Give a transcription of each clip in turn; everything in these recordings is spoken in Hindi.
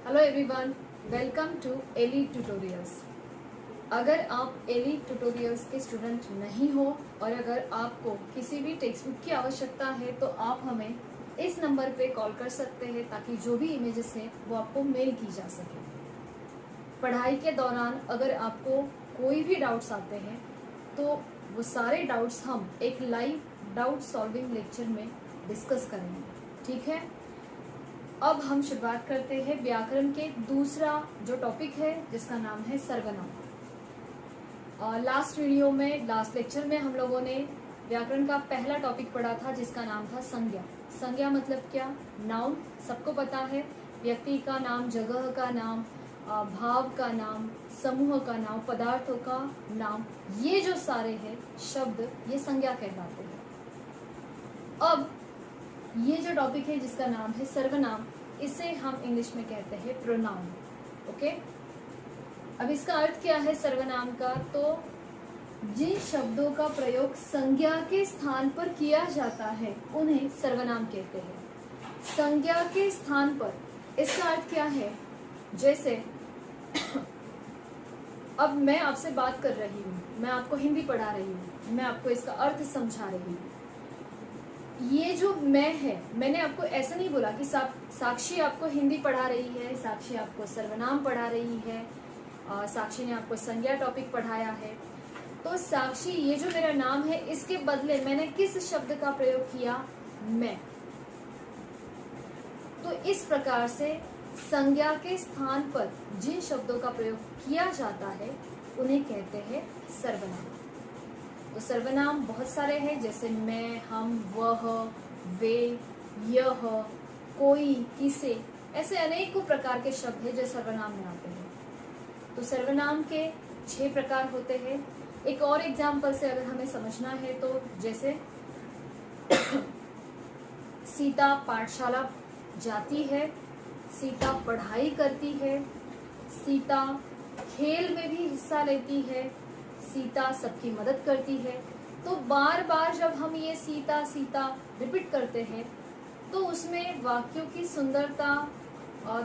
Hello everyone, welcome to Ellie tutorials. अगर आप एली ट्यूटोरियल्स के स्टूडेंट नहीं हो और अगर आपको किसी भी टेक्स्ट बुक की आवश्यकता है तो आप हमें इस नंबर पे कॉल कर सकते हैं ताकि जो भी इमेजेस हैं वो आपको मेल की जा सके। पढ़ाई के दौरान अगर आपको कोई भी डाउट्स आते हैं तो वो सारे डाउट्स हम एक लाइव डाउट सॉल्विंग लेक्चर में डिस्कस करेंगे, ठीक है। अब हम शुरुआत करते हैं व्याकरण के दूसरा जो टॉपिक है जिसका नाम है सर्वनाम। लास्ट लेक्चर में हम लोगों ने व्याकरण का पहला टॉपिक पढ़ा था जिसका नाम था संज्ञा। संज्ञा मतलब क्या? नाउन, सबको पता है, व्यक्ति का नाम, जगह का नाम, भाव का नाम, समूह का नाम, पदार्थों का नाम, ये जो सारे हैं शब्द ये संज्ञा कहलाते हैं। अब ये जो टॉपिक है जिसका नाम है सर्वनाम, इसे हम इंग्लिश में कहते हैं प्रोनाउन, ओके। अब इसका अर्थ क्या है सर्वनाम का? तो जिन शब्दों का प्रयोग संज्ञा के स्थान पर किया जाता है उन्हें सर्वनाम कहते हैं। संज्ञा के स्थान पर इसका अर्थ क्या है? जैसे अब मैं आपसे बात कर रही हूँ, मैं आपको हिंदी पढ़ा रही हूँ, मैं आपको इसका अर्थ समझा रही हूँ। ये जो मैं है, मैंने आपको ऐसा नहीं बोला कि साक्षी आपको हिंदी पढ़ा रही है, साक्षी आपको सर्वनाम पढ़ा रही है, साक्षी ने आपको संज्ञा टॉपिक पढ़ाया है। तो साक्षी ये जो मेरा नाम है इसके बदले मैंने किस शब्द का प्रयोग किया? मैं। तो इस प्रकार से संज्ञा के स्थान पर जिन शब्दों का प्रयोग किया जाता है उन्हें कहते हैं सर्वनाम। तो सर्वनाम बहुत सारे हैं, जैसे मैं, हम, वह, वे, यह, कोई, किसे, ऐसे अनेकों प्रकार के शब्द हैं जो सर्वनाम में आते हैं। तो सर्वनाम के 6 प्रकार होते हैं। एक और एग्जाम्पल से अगर हमें समझना है तो जैसे सीता पाठशाला जाती है, सीता पढ़ाई करती है, सीता खेल में भी हिस्सा लेती है, सीता सबकी मदद करती है। तो बार बार जब हम ये सीता सीता रिपीट करते हैं तो उसमें वाक्यों की सुंदरता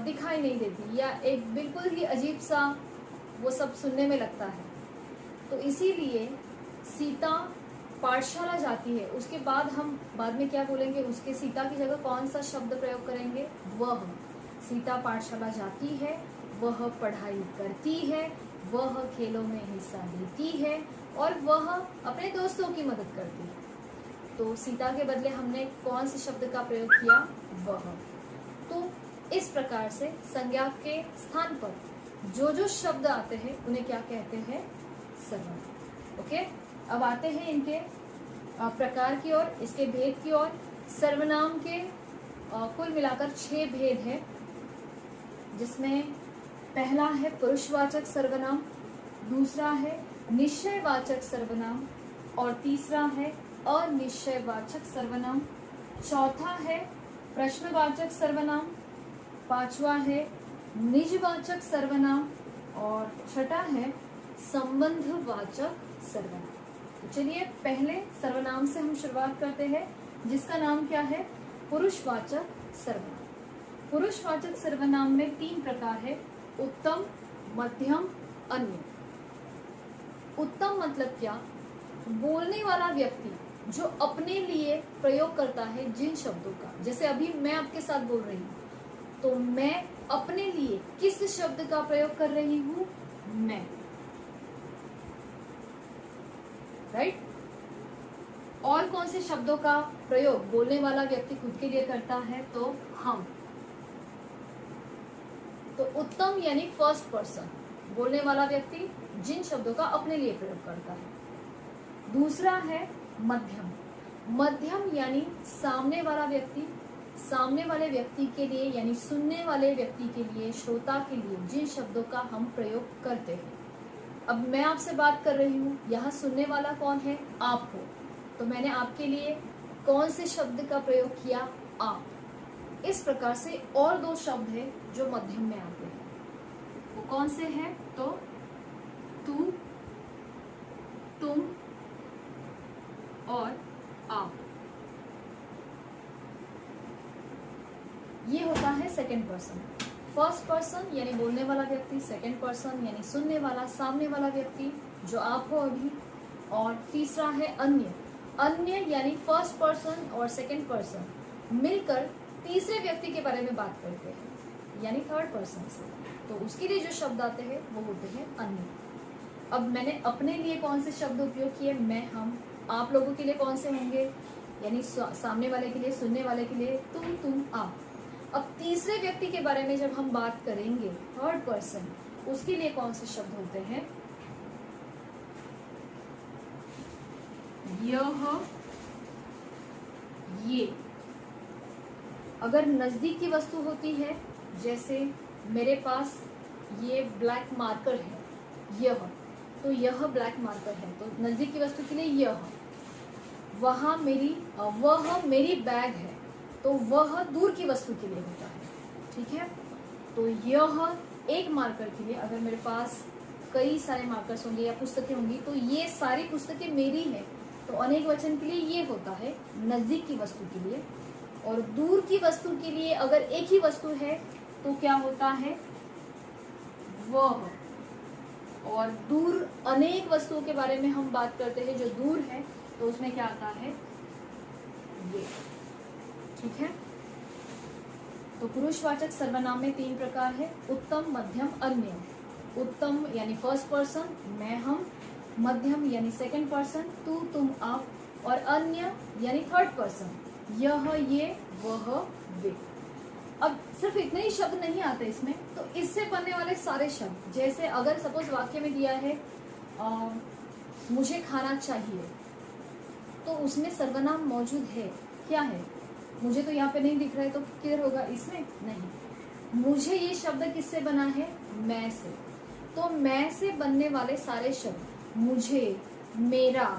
दिखाई नहीं देती या एक बिल्कुल ही अजीब सा वो सब सुनने में लगता है। तो इसीलिए सीता पाठशाला जाती है, उसके बाद हम बाद में क्या बोलेंगे, उसके सीता की जगह कौन सा शब्द प्रयोग करेंगे? वह। सीता पाठशाला जाती है, वह पढ़ाई करती है, वह खेलों में हिस्सा लेती है और वह अपने दोस्तों की मदद करती है। तो सीता के बदले हमने कौन से शब्द का प्रयोग किया? वह। तो इस प्रकार से संज्ञा के स्थान पर जो जो शब्द आते हैं उन्हें क्या कहते हैं? सर्वनाम, ओके। अब आते हैं इनके प्रकार की ओर, इसके भेद की ओर। सर्वनाम के कुल मिलाकर 6 भेद है, जिसमें पहला है पुरुषवाचक सर्वनाम, दूसरा है निश्चयवाचक सर्वनाम और तीसरा है अनिश्चयवाचक सर्वनाम, चौथा है प्रश्नवाचक सर्वनाम, पांचवा है निजवाचक सर्वनाम और छठा है संबंधवाचक सर्वनाम। तो चलिए पहले सर्वनाम से हम शुरुआत करते हैं जिसका नाम क्या है? पुरुषवाचक सर्वनाम। पुरुषवाचक सर्वनाम में 3 प्रकार है, उत्तम, मध्यम, अन्य। उत्तम मतलब क्या? बोलने वाला व्यक्ति जो अपने लिए प्रयोग करता है जिन शब्दों का, जैसे अभी मैं आपके साथ बोल रही हूँ तो मैं अपने लिए किस शब्द का प्रयोग कर रही हूँ? मैं, राइट। और कौन से शब्दों का प्रयोग बोलने वाला व्यक्ति खुद के लिए करता है? तो हम। तो उत्तम यानी फर्स्ट पर्सन, बोलने वाला व्यक्ति जिन शब्दों का अपने लिए प्रयोग करता है। दूसरा है मध्यम। मध्यम यानी सामने वाला व्यक्ति, सामने वाले व्यक्ति के लिए यानी सुनने वाले व्यक्ति के लिए, श्रोता के लिए जिन शब्दों का हम प्रयोग करते हैं। अब मैं आपसे बात कर रही हूँ, यहाँ सुनने वाला कौन है? आप हो। तो मैंने आपके लिए कौन से शब्द का प्रयोग किया? आप। इस प्रकार से और 2 शब्द है जो मध्यम में आते हैं, वो कौन से हैं? तो तू, तुम और आप। ये होता है सेकंड पर्सन। फर्स्ट पर्सन यानी बोलने वाला व्यक्ति, सेकंड पर्सन यानी सुनने वाला, सामने वाला व्यक्ति जो आप हो अभी, और तीसरा है अन्य। अन्य यानी फर्स्ट पर्सन और सेकंड पर्सन मिलकर तीसरे व्यक्ति के बारे में बात करते हैं यानी थर्ड पर्सन से, तो उसके लिए जो शब्द आते हैं वो होते हैं अन्य। अब मैंने अपने लिए कौन से शब्द उपयोग किए, मैं, हम। आप लोगों के लिए कौन से होंगे, यानी सामने वाले के लिए, सुनने वाले के लिए तुम, आप। अब तीसरे व्यक्ति के बारे में जब हम बात करेंगे, थर्ड पर्सन, उसके लिए कौन से शब्द होते हैं, यह, ये। अगर नजदीक की वस्तु होती है, जैसे मेरे पास ये ब्लैक मार्कर है, यह, तो यह ब्लैक मार्कर है, तो नजदीक की वस्तु के लिए यह। वह मेरी बैग है, तो वह दूर की वस्तु के लिए होता है, ठीक है। तो यह एक मार्कर के लिए, अगर मेरे पास कई सारे मार्कर्स होंगे या पुस्तकें होंगी, तो ये सारी पुस्तकें मेरी है, तो अनेक वचन के लिए ये होता है नजदीक की वस्तु के लिए। और दूर की वस्तु के लिए अगर एक ही वस्तु है तो क्या होता है, वह। और दूर अनेक वस्तुओं के बारे में हम बात करते हैं जो दूर है, तो उसमें क्या आता है, ये, ठीक है। तो पुरुषवाचक सर्वनाम में 3 प्रकार है, उत्तम, मध्यम, अन्य। उत्तम यानी फर्स्ट पर्सन, मैं, हम। मध्यम यानी सेकंड पर्सन, तू, तुम, आप। और अन्य यानी थर्ड पर्सन, यह, ये, वह, वे। अब सिर्फ इतने ही शब्द नहीं आते इसमें, तो इससे बनने वाले सारे शब्द, जैसे अगर सपोज वाक्य में दिया है मुझे खाना चाहिए, तो उसमें सर्वनाम मौजूद है, क्या है, मुझे तो यहाँ पे नहीं दिख रहा है, तो किधर होगा, इसमें नहीं। मुझे ये शब्द किससे बना है, मैं से, तो मैं से बनने वाले सारे शब्द, मुझे, मेरा,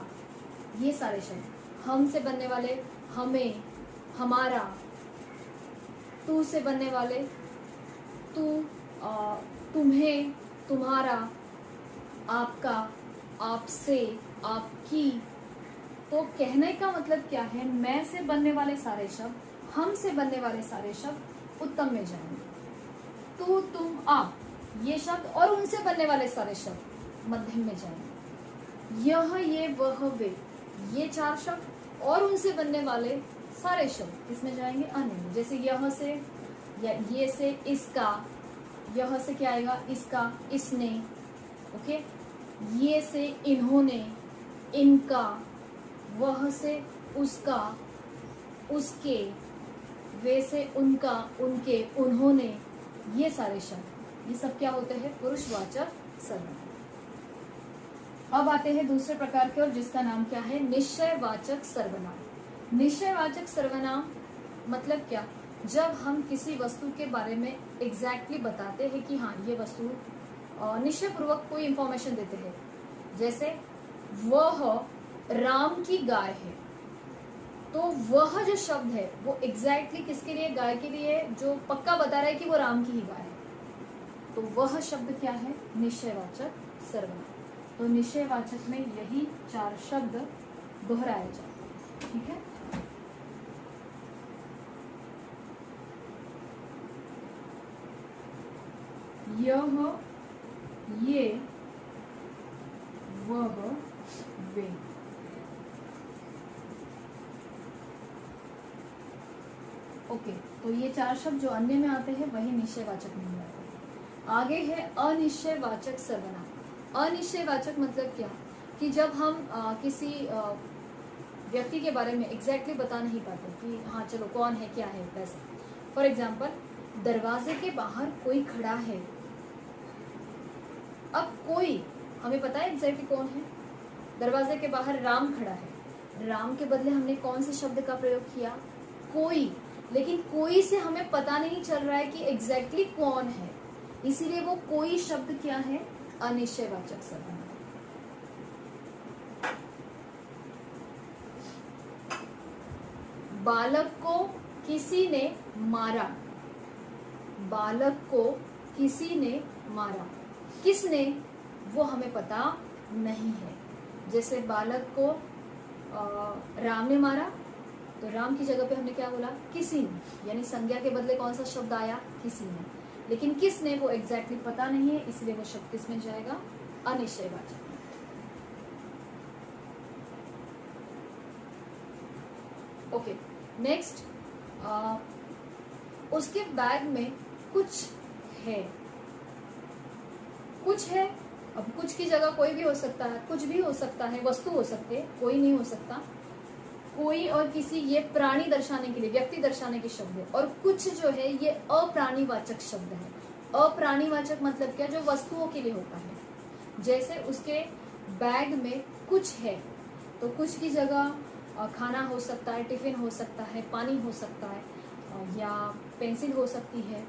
ये सारे शब्द। हम से बनने वाले, हमें, हमारा। तू से बनने वाले, तू, तुम्हें, तुम्हारा, आपका, आपसे, आपकी। तो कहने का मतलब क्या है, मैं से बनने वाले सारे शब्द, हम से बनने वाले सारे शब्द उत्तम में जाएंगे। तू, तुम, आप, ये शब्द और उनसे बनने वाले सारे शब्द मध्यम में जाएंगे। यह, ये, वह, वे, ये 4 शब्द और उनसे बनने वाले सारे शब्द किसमें जाएंगे, अन्य में। जैसे यह से या ये से इसका, यह से क्या आएगा, इसका, इसने, ओके। ये से इन्होंने, इनका। वह से उसका, उसके। वे से उनका, उनके, उन्होंने। ये सारे शब्द, ये सब क्या होते हैं, पुरुषवाचक सर्वनाम। अब आते हैं दूसरे प्रकार के, और जिसका नाम क्या है, निश्चयवाचक सर्वनाम। निश्चयवाचक सर्वनाम मतलब क्या, जब हम किसी वस्तु के बारे में एग्जैक्टली बताते हैं कि हाँ ये वस्तु, निश्चय पूर्वक कोई इंफॉर्मेशन देते हैं। जैसे वह राम की गाय है, तो वह जो शब्द है वो एग्जैक्टली किसके लिए, गाय के लिए, जो पक्का बता रहा है कि वो राम की ही गाय है, तो वह शब्द क्या है, निश्चयवाचक सर्वनाम। तो निश्चयवाचक में यही 4 शब्द दोहराए जाते हैं, ठीक है। यह, ये, वह, वे। ओके, तो ये 4 शब्द जो अन्य में आते हैं वही निश्चयवाचक में आते हैं। आगे है अनिश्चयवाचक सर्वनाम। अनिश्चयवाचक मतलब क्या, कि जब हम किसी व्यक्ति के बारे में एग्जैक्टली बता नहीं पाते कि हाँ चलो कौन है, क्या है, वैसे। फॉर एग्जाम्पल, दरवाजे के बाहर कोई खड़ा है। अब कोई, हमें पता है एग्जैक्टली कौन है, दरवाजे के बाहर राम खड़ा है। राम के बदले हमने कौन से शब्द का प्रयोग किया, कोई। लेकिन कोई से हमें पता नहीं चल रहा है कि एग्जैक्टली कौन है, इसीलिए वो कोई शब्द क्या है, अनिश्चयवाचक सर्वनाम। बालक को किसी ने मारा। बालक को किसी ने मारा, किसने, वो हमें पता नहीं है। जैसे बालक को राम ने मारा, तो राम की जगह पे हमने क्या बोला, किसी ने, यानी संज्ञा के बदले कौन सा शब्द आया, किसी ने। लेकिन किसने वो एग्जैक्टली पता नहीं है, इसलिए वो शब्द किस में जाएगा, अनिश्चयवाचक। ओके, नेक्स्ट, उसके बैग में कुछ है। कुछ है, अब कुछ की जगह कोई भी हो सकता है, कुछ भी हो सकता है, वस्तु हो सकते, कोई नहीं हो सकता। कोई और किसी ये प्राणी दर्शाने के लिए, व्यक्ति दर्शाने के शब्द है। और कुछ जो है ये अप्राणीवाचक शब्द है। अप्राणीवाचक मतलब क्या, जो वस्तुओं के लिए होता है। जैसे उसके बैग में कुछ है, तो कुछ की जगह खाना हो सकता है, टिफिन हो सकता है, पानी हो सकता है, या पेंसिल हो सकती है,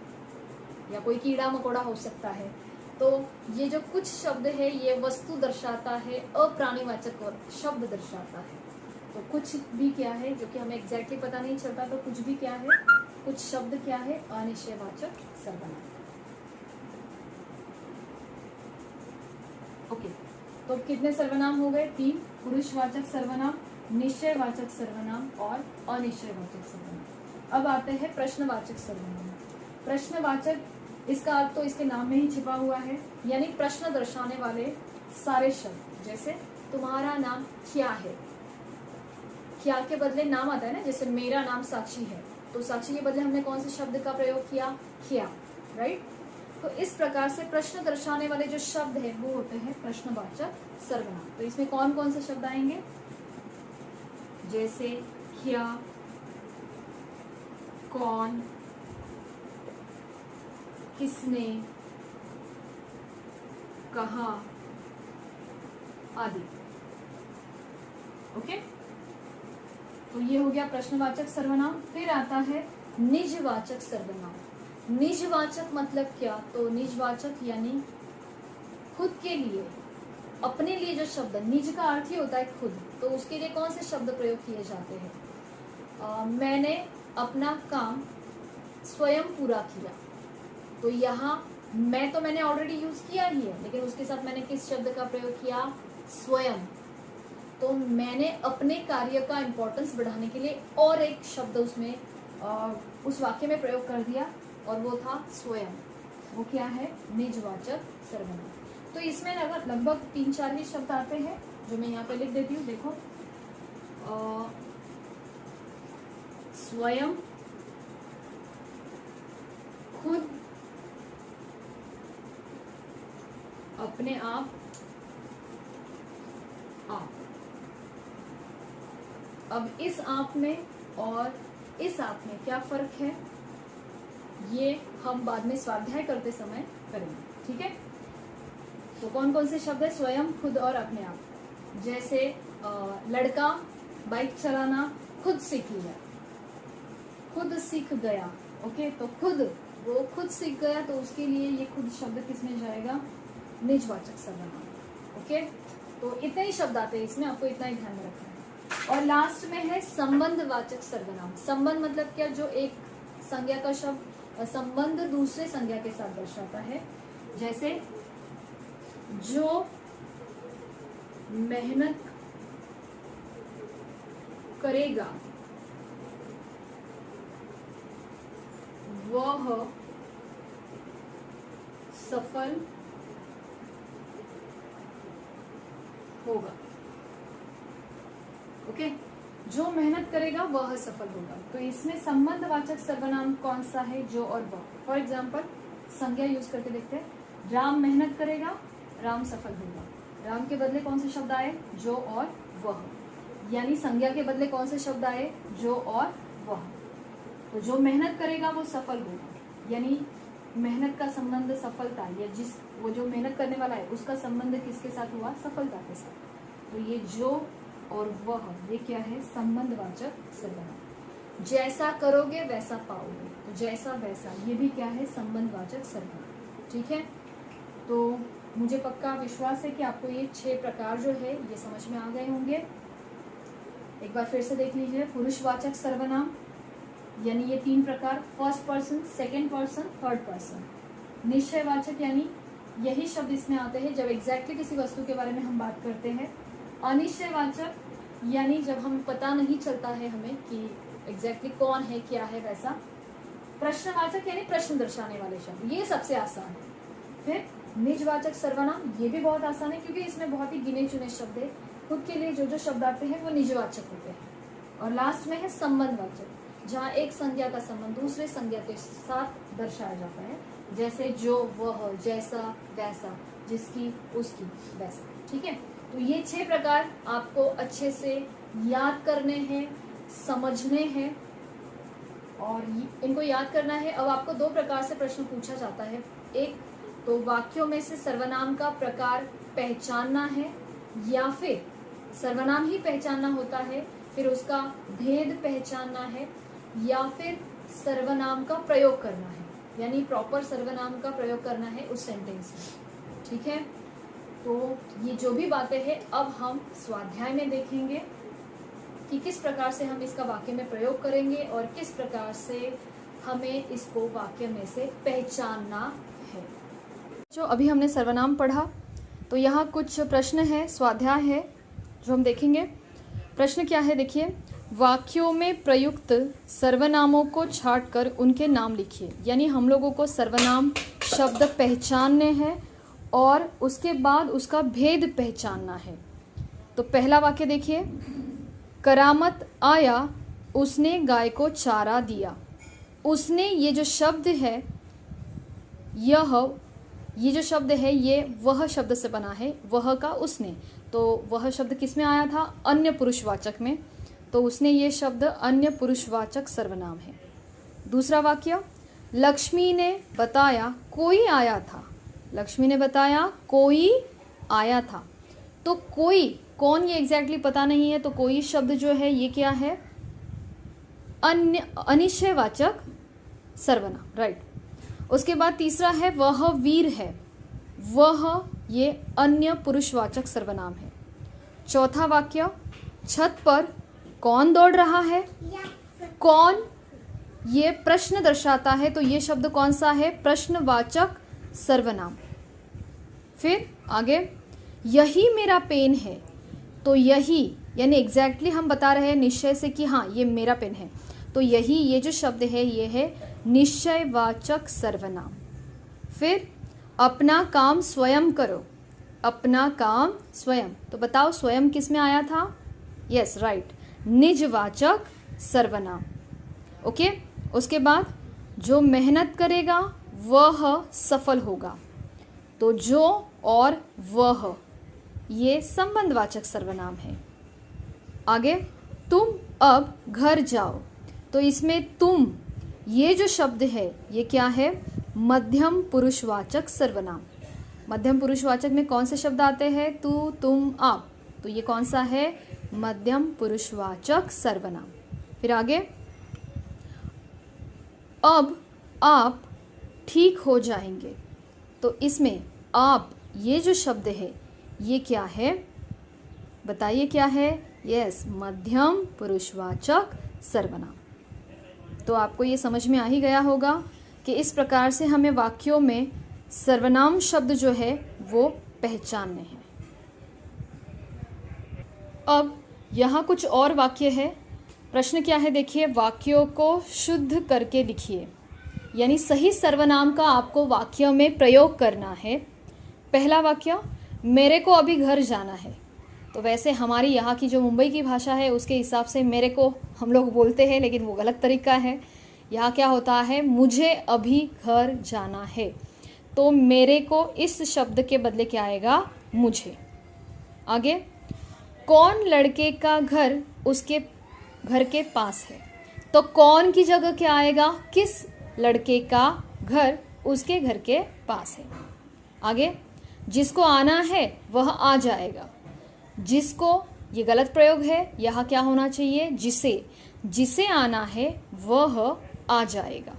या कोई कीड़ा मकोड़ा हो सकता है। तो ये जो कुछ शब्द है ये वस्तु दर्शाता है, अप्राणीवाचक और शब्द दर्शाता है। तो कुछ भी क्या है जो कि हमें एग्जैक्टली पता नहीं चलता, तो कुछ भी क्या है, कुछ शब्द क्या है, अनिश्चयवाचक सर्वनाम। ओके, तो कितने सर्वनाम हो गए, 3, पुरुषवाचक सर्वनाम, निश्चयवाचक सर्वनाम और अनिश्चयवाचक सर्वनाम। अब आते हैं प्रश्नवाचक सर्वनाम। प्रश्नवाचक, इसका अर्थ तो इसके नाम में ही छिपा हुआ है, यानी प्रश्न दर्शाने वाले सारे शब्द। जैसे तुम्हारा नाम क्या है, क्या के बदले नाम आता है ना, जैसे मेरा नाम साक्षी है, तो साक्षी के बदले हमने कौन से शब्द का प्रयोग किया, क्या, राइट। तो इस प्रकार से प्रश्न दर्शाने वाले जो शब्द है वो होते हैं प्रश्नवाचक सर्वनाम। तो इसमें कौन कौन से शब्द आएंगे, जैसे क्या, कौन, किसने, कहा आदि। ओके, तो ये हो गया प्रश्नवाचक सर्वनाम। फिर आता है निजवाचक सर्वनाम। निजवाचक मतलब क्या, तो निजवाचक यानी खुद के लिए, अपने लिए जो शब्द, निज का अर्थ ही होता है खुद, तो उसके लिए कौन से शब्द प्रयोग किए जाते हैं। मैंने अपना काम स्वयं पूरा किया, तो यहाँ मैं तो मैंने ऑलरेडी यूज किया ही है, लेकिन उसके साथ मैंने किस शब्द का प्रयोग किया, स्वयं। तो मैंने अपने कार्य का इंपॉर्टेंस बढ़ाने के लिए और एक शब्द उसमें उस वाक्य में प्रयोग कर दिया, और वो था स्वयं। वो क्या है, निजवाचक सर्वनाम। तो इसमें लगभग 3-4 ही शब्द आते हैं, जो मैं यहाँ पे लिख देती हूँ। देखो, स्वयं, खुद, अपने आप, आप। अब इस आप में और इस आप में क्या फर्क है, ये हम बाद में स्वाध्याय करते समय करेंगे, ठीक है। तो कौन कौन से शब्द है, स्वयं, खुद और अपने आप। जैसे लड़का बाइक चलाना खुद सीख लिया, खुद सीख गया। ओके, तो खुद, वो खुद सीख गया, तो उसके लिए ये खुद शब्द किसमें जाएगा, निजवाचक सर्वनाम। ओके, तो इतने ही शब्द आते हैं इसमें, आपको इतना ही ध्यान में रखना है। और लास्ट में है संबंधवाचक सर्वनाम। संबंध मतलब क्या, जो एक संज्ञा का शब्द संबंध दूसरे संज्ञा के साथ दर्शाता है। जैसे जो मेहनत करेगा वह सफल होगा। ओके, जो मेहनत करेगा वह सफल होगा। तो इसमें संबंधवाचक सर्वनाम कौन सा है, जो और वह। फॉर एग्जाम्पल संज्ञा यूज करके देखते हैं। राम मेहनत करेगा, राम सफल होगा। राम के बदले कौन से शब्द आए, जो और वह, यानी संज्ञा के बदले कौन से शब्द आए, जो और वह। तो जो मेहनत करेगा वो सफल होगा, यानी मेहनत का संबंध सफलता, या जिस वो जो मेहनत करने वाला है उसका संबंध किसके साथ हुआ, सफलता के साथ। तो ये जो और वह, ये क्या है, संबंधवाचक सर्वनाम। जैसा करोगे वैसा पाओगे, तो जैसा वैसा, ये भी क्या है, संबंधवाचक सर्वनाम। ठीक है, तो मुझे पक्का विश्वास है कि आपको ये 6 प्रकार जो है ये समझ में आ गए होंगे। एक बार फिर से देख लीजिए। पुरुषवाचक सर्वनाम, यानी ये 3 प्रकार, first person, second person, third person. निश्चयवाचक, यानी यही शब्द इसमें आते हैं जब एग्जैक्टली किसी वस्तु के बारे में हम बात करते हैं। अनिश्चयवाचक, यानी जब हमें पता नहीं चलता है हमें कि एग्जैक्टली कौन है, क्या है, वैसा। प्रश्नवाचक यानी प्रश्न दर्शाने वाले शब्द, ये सबसे आसान है। फिर निजवाचक सर्वनाम, ये भी बहुत आसान है क्योंकि इसमें बहुत ही गिने चुने शब्द है, खुद के लिए जो जो शब्द आते हैं वो निजवाचक होते हैं। और लास्ट में है संबंधवाचक, जहाँ एक संज्ञा का संबंध दूसरे संज्ञा के साथ दर्शाया जाता है, जैसे जो, वह, जैसा, वैसा, जिसकी, उसकी, वैसा। ठीक है, तो ये 6 प्रकार आपको अच्छे से याद करने हैं, समझने हैं और इनको याद करना है। अब आपको 2 प्रकार से प्रश्न पूछा जाता है। एक तो वाक्यों में से सर्वनाम का प्रकार पहचानना है, या फिर सर्वनाम ही पहचानना होता है, फिर उसका भेद पहचानना है, या फिर सर्वनाम का प्रयोग करना है, यानी प्रॉपर सर्वनाम का प्रयोग करना है उस सेंटेंस में। ठीक है, तो ये जो भी बातें हैं अब हम स्वाध्याय में देखेंगे कि किस प्रकार से हम इसका वाक्य में प्रयोग करेंगे और किस प्रकार से हमें इसको वाक्य में से पहचानना है। जो अभी हमने सर्वनाम पढ़ा, तो यहाँ कुछ प्रश्न है, स्वाध्याय है जो हम देखेंगे। प्रश्न क्या है देखिए, वाक्यों में प्रयुक्त सर्वनामों को छांटकर उनके नाम लिखिए। यानी हम लोगों को सर्वनाम शब्द पहचानने हैं और उसके बाद उसका भेद पहचानना है। तो पहला वाक्य देखिए, करामत आया, उसने गाय को चारा दिया। उसने, ये जो शब्द है, ये जो शब्द है ये वह शब्द से बना है, वह का उसने। तो वह शब्द किस में आया था? अन्य पुरुषवाचक में। तो उसने, ये शब्द अन्य पुरुषवाचक सर्वनाम है। दूसरा वाक्य, लक्ष्मी ने बताया कोई आया था। लक्ष्मी ने बताया कोई आया था। तो कोई, कौन, ये एग्जैक्टली पता नहीं है, तो कोई शब्द जो है ये क्या है? अन्य, अनिश्चयवाचक सर्वनाम, राइट। उसके बाद तीसरा है, वह वीर है। वह, ये अन्य पुरुषवाचक सर्वनाम है। चौथा वाक्य, छत पर कौन दौड़ रहा है? कौन, ये प्रश्न दर्शाता है, तो ये शब्द कौन सा है? प्रश्नवाचक सर्वनाम। फिर आगे, यही मेरा पेन है। तो यही, यानी एग्जैक्टली हम बता रहे हैं निश्चय से कि हाँ ये मेरा पेन है। तो यही, ये जो शब्द है ये है निश्चयवाचक सर्वनाम। फिर अपना काम स्वयं करो। अपना काम स्वयं, तो बताओ स्वयं किस में आया था? यस, राइट, निजवाचक सर्वनाम। ओके, उसके बाद जो मेहनत करेगा वह सफल होगा। तो जो और वह, ये संबंधवाचक सर्वनाम है। आगे, तुम अब घर जाओ। तो इसमें तुम, ये जो शब्द है ये क्या है? मध्यम पुरुषवाचक सर्वनाम। मध्यम पुरुषवाचक में कौन से शब्द आते हैं? तू, तुम, आप। तो ये कौन सा है? मध्यम पुरुषवाचक सर्वनाम। फिर आगे, अब आप ठीक हो जाएंगे। तो इसमें आप, ये जो शब्द है ये क्या है? बताइए क्या है? यस, मध्यम पुरुषवाचक सर्वनाम। तो आपको ये समझ में आ ही गया होगा कि इस प्रकार से हमें वाक्यों में सर्वनाम शब्द जो है वो पहचानने हैं। अब यहाँ कुछ और वाक्य है। प्रश्न क्या है देखिए, वाक्यों को शुद्ध करके लिखिए। यानी सही सर्वनाम का आपको वाक्य में प्रयोग करना है। पहला वाक्य, मेरे को अभी घर जाना है। तो वैसे हमारी यहाँ की जो मुंबई की भाषा है उसके हिसाब से मेरे को हम लोग बोलते हैं, लेकिन वो गलत तरीका है। यहाँ क्या होता है? मुझे अभी घर जाना है। तो मेरे को इस शब्द के बदले क्या आएगा? मुझे। आगे, कौन लड़के का घर उसके घर के पास है। तो कौन की जगह क्या आएगा? किस लड़के का घर उसके घर के पास है। आगे, जिसको आना है वह आ जाएगा। जिसको, ये गलत प्रयोग है, यहाँ क्या होना चाहिए? जिसे। जिसे आना है वह आ जाएगा।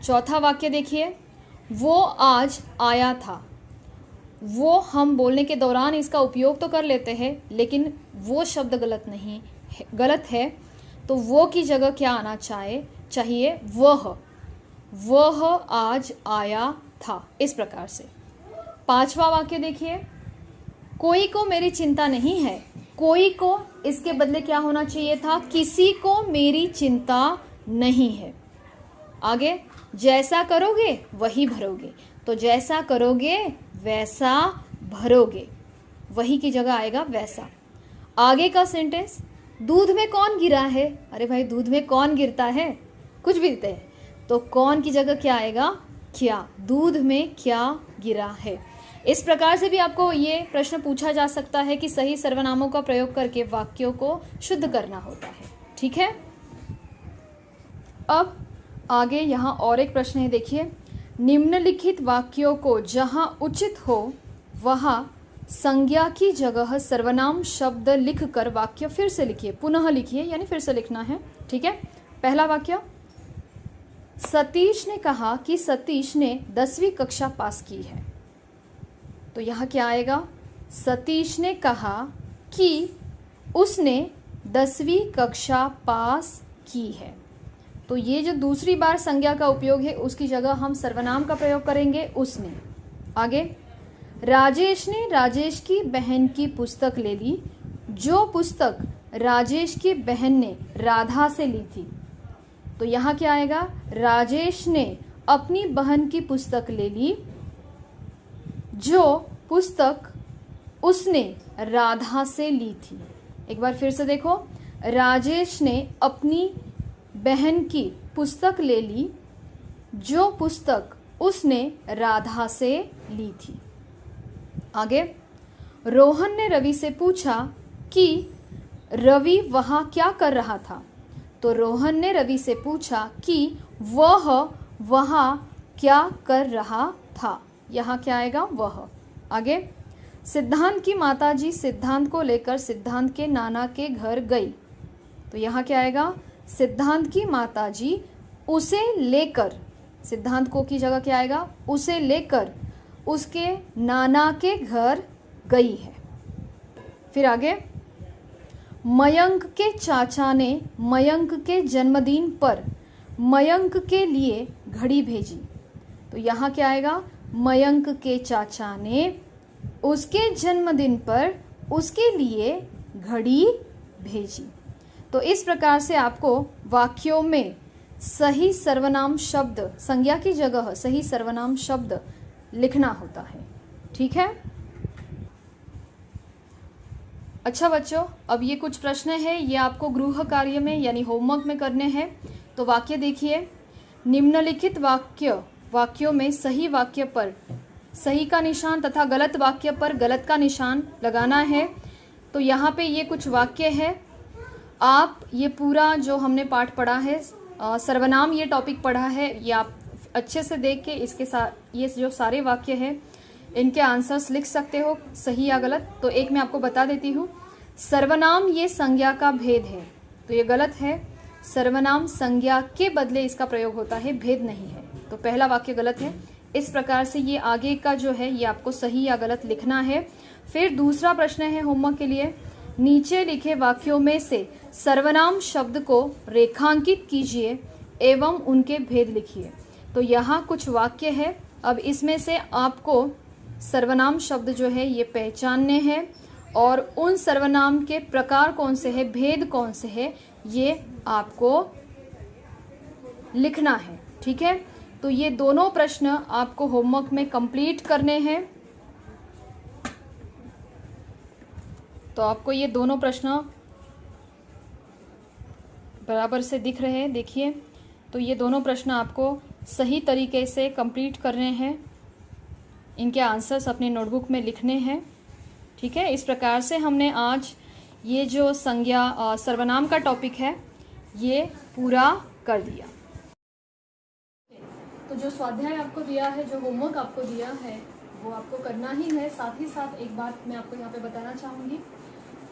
चौथा वाक्य देखिए, वो आज आया था। वो हम बोलने के दौरान इसका उपयोग तो कर लेते हैं, लेकिन वो शब्द गलत नहीं है, गलत है। तो वो की जगह क्या आना चाहिए? वह आज आया था। इस प्रकार से। पांचवा वाक्य देखिए, कोई को मेरी चिंता नहीं है। कोई को, इसके बदले क्या होना चाहिए था? किसी को मेरी चिंता नहीं है। आगे जैसा करोगे वही भरोगे, तो जैसा करोगे वैसा भरोगे, वही की जगह आएगा वैसा। आगे का सेंटेंस, दूध में कौन गिरा है, अरे भाई दूध में कौन गिरता है, कुछ भी देते हैं, तो कौन की जगह क्या आएगा, क्या, दूध में क्या गिरा है। इस प्रकार से भी आपको ये प्रश्न पूछा जा सकता है कि सही सर्वनामों का प्रयोग करके वाक्यों को शुद्ध करना होता है। ठीक है, अब आगे यहाँ और एक प्रश्न है, देखिए, निम्नलिखित वाक्यों को जहाँ उचित हो वहाँ संज्ञा की जगह सर्वनाम शब्द लिखकर वाक्य फिर से लिखिए, पुनः लिखिए, यानी फिर से लिखना है। ठीक है, पहला वाक्य, सतीश ने कहा कि सतीश ने 10वीं कक्षा पास की है, तो यहाँ क्या आएगा, सतीश ने कहा कि उसने 10वीं कक्षा पास की है, तो ये जो दूसरी बार संज्ञा का उपयोग है उसकी जगह हम सर्वनाम का प्रयोग करेंगे, उसने। आगे, राजेश ने राजेश की बहन की पुस्तक ले ली, जो पुस्तक राजेश की बहन ने राधा से ली थी, तो यहाँ क्या आएगा, राजेश ने अपनी बहन की पुस्तक ले ली, जो पुस्तक उसने राधा से ली थी। एक बार फिर से देखो, राजेश ने अपनी बहन की पुस्तक ले ली, जो पुस्तक उसने राधा से ली थी। आगे, रोहन ने रवि से पूछा कि रवि वहाँ क्या कर रहा था, तो रोहन ने रवि से पूछा कि वह वहाँ क्या कर रहा था, यहाँ क्या आएगा, वह। आगे, सिद्धांत की माताजी सिद्धांत को लेकर सिद्धांत के नाना के घर गई, तो यहाँ क्या आएगा, सिद्धांत की माताजी उसे लेकर, सिद्धांत को की जगह क्या आएगा, उसे लेकर उसके नाना के घर गई है। फिर आगे, मयंक के चाचा ने मयंक के जन्मदिन पर मयंक के लिए घड़ी भेजी, तो यहाँ क्या आएगा, मयंक के चाचा ने उसके जन्मदिन पर उसके लिए घड़ी भेजी। तो इस प्रकार से आपको वाक्यों में सही सर्वनाम शब्द, संज्ञा की जगह सही सर्वनाम शब्द लिखना होता है। ठीक है, अच्छा बच्चों, अब ये कुछ प्रश्न है, ये आपको गृह कार्य में यानी होमवर्क में करने हैं। तो वाक्य देखिए, निम्नलिखित वाक्यों में सही वाक्य पर सही का निशान तथा गलत वाक्य पर गलत का निशान लगाना है। तो यहाँ पे ये कुछ वाक्य है, आप ये पूरा जो हमने पाठ पढ़ा है, सर्वनाम ये टॉपिक पढ़ा है, ये आप अच्छे से देख के इसके साथ ये जो सारे वाक्य हैं इनके आंसर्स लिख सकते हो, सही या गलत। तो एक मैं आपको बता देती हूँ, सर्वनाम ये संज्ञा का भेद है, तो ये गलत है, सर्वनाम संज्ञा के बदले इसका प्रयोग होता है, भेद नहीं है, तो पहला वाक्य गलत है। इस प्रकार से ये आगे का जो है ये आपको सही या गलत लिखना है। फिर दूसरा प्रश्न है होमवर्क के लिए, नीचे लिखे वाक्यों में से सर्वनाम शब्द को रेखांकित कीजिए एवं उनके भेद लिखिए। तो यहाँ कुछ वाक्य है, अब इसमें से आपको सर्वनाम शब्द जो है ये पहचानने हैं और उन सर्वनाम के प्रकार कौन से हैं, भेद कौन से हैं, ये आपको लिखना है। ठीक है, तो ये दोनों प्रश्न आपको होमवर्क में कंप्लीट करने हैं। तो आपको ये दोनों प्रश्न बराबर से दिख रहे हैं, देखिए, तो ये दोनों प्रश्न आपको सही तरीके से कंप्लीट करने हैं, इनके आंसर्स अपने नोटबुक में लिखने हैं। ठीक है, इस प्रकार से हमने आज ये जो संज्ञा सर्वनाम का टॉपिक है ये पूरा कर दिया। तो जो स्वाध्याय आपको दिया है, जो होमवर्क आपको दिया है वो आपको करना ही है। साथ ही साथ एक बात मैं आपको यहाँ पे बताना चाहूँगी,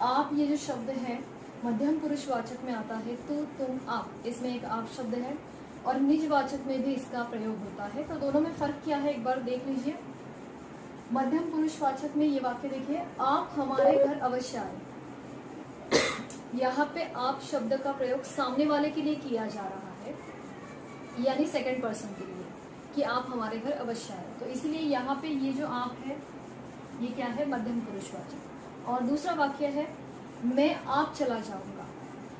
आप ये जो शब्द है मध्यम पुरुषवाचक में आता है, तो तुम आप, इसमें एक आप शब्द है और निजवाचक में भी इसका प्रयोग होता है। तो दोनों में फ़र्क क्या है एक बार देख लीजिए। मध्यम पुरुषवाचक में ये वाक्य देखिए, आप हमारे घर अवश्य आए, यहाँ पे आप शब्द का प्रयोग सामने वाले के लिए किया जा रहा है, यानी सेकंड पर्सन के लिए, कि आप हमारे घर अवश्य आए। तो इसलिए यहाँ पे ये जो आप है ये क्या है, मध्यम पुरुषवाचक। और दूसरा वाक्य है, मैं आप चला जाऊंगा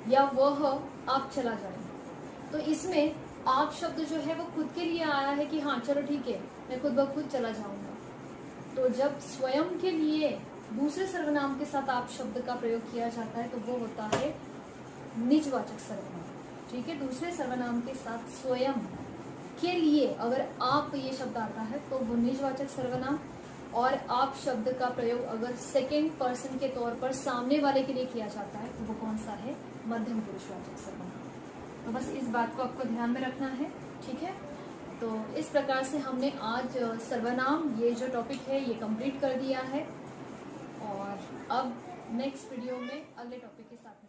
या वह आप चला जाएंगे। तो इसमें आप शब्द जो है वो खुद के लिए आया है कि हाँ चलो ठीक है मैं खुद ब खुद चला जाऊंगा। तो जब स्वयं के लिए दूसरे सर्वनाम के साथ आप शब्द का प्रयोग किया जाता है तो वो होता है निजवाचक सर्वनाम। ठीक है, दूसरे सर्वनाम के साथ स्वयं के लिए अगर आप ये शब्द आता है तो वो निजवाचक सर्वनाम, और आप शब्द का प्रयोग अगर सेकेंड पर्सन के तौर पर सामने वाले के लिए किया जाता है तो वो कौन सा है, मध्यम पुरुषवाचक सर्वनाम। तो बस इस बात को आपको ध्यान में रखना है। ठीक है, तो इस प्रकार से हमने आज सर्वनाम ये जो टॉपिक है ये कंप्लीट कर दिया है, और अब नेक्स्ट वीडियो में अगले टॉपिक के साथ